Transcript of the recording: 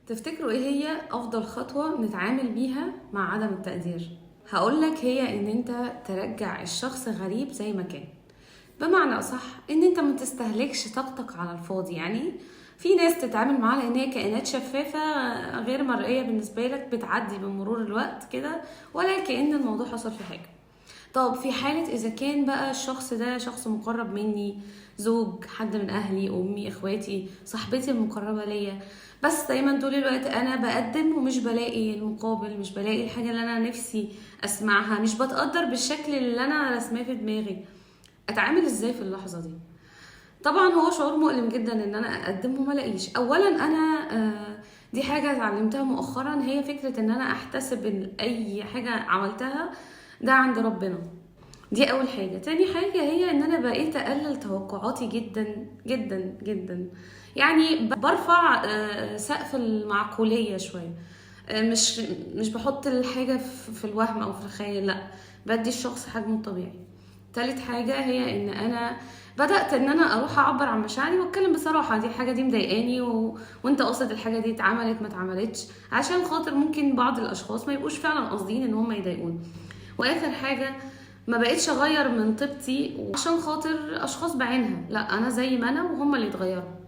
تفتكروا ايه هي افضل خطوة نتعامل بيها مع عدم التقدير؟ هقولك هي ان انت ترجع الشخص غريب زي ما كان. بمعنى اصح ان انت ما تستهلكش طاقتك على الفاضي. يعني في ناس تتعامل معاها لان هي كائنات شفافة غير مرئية بالنسبة لك، بتعدي بمرور الوقت كده ولا كأن الموضوع حصل في حاجة. طب في حالة إذا كان بقى الشخص ده شخص مقرب مني، زوج، حد من أهلي، أمي، إخواتي، صاحبتي المقربة ليا، بس دايما طول الوقت أنا بقدم ومش بلاقي المقابل، مش بلاقي الحاجة اللي أنا نفسي أسمعها، مش بتقدر بالشكل اللي أنا رسماه في دماغي، أتعامل إزاي في اللحظة دي؟ طبعا هو شعور مؤلم جدا ان انا اقدم وما الاقيش. اولا انا دي حاجه اتعلمتها مؤخرا، هي فكره ان انا احتسب ان اي حاجه عملتها ده عند ربنا. دي اول حاجه. تاني حاجه هي ان انا بقيت اقلل توقعاتي جدا جدا جدا. يعني برفع سقف المعقوليه شويه. مش بحط الحاجه في الوهم او في الخيال، لا، بدي الشخص حجمه الطبيعي. تالت حاجه هي ان انا بدات ان انا اروح اعبر عن مشاعري واتكلم بصراحه، دي الحاجه دي مضايقاني وانت قصد الحاجه دي اتعملت ما اتعملتش، عشان خاطر ممكن بعض الاشخاص ما يبقوش فعلا قاصدين ان هم يضايقوني. واخر حاجه، ما بقيتش اغير من طيبتي عشان خاطر اشخاص بعينها، لا، انا زي ما انا وهم اللي يتغيروا.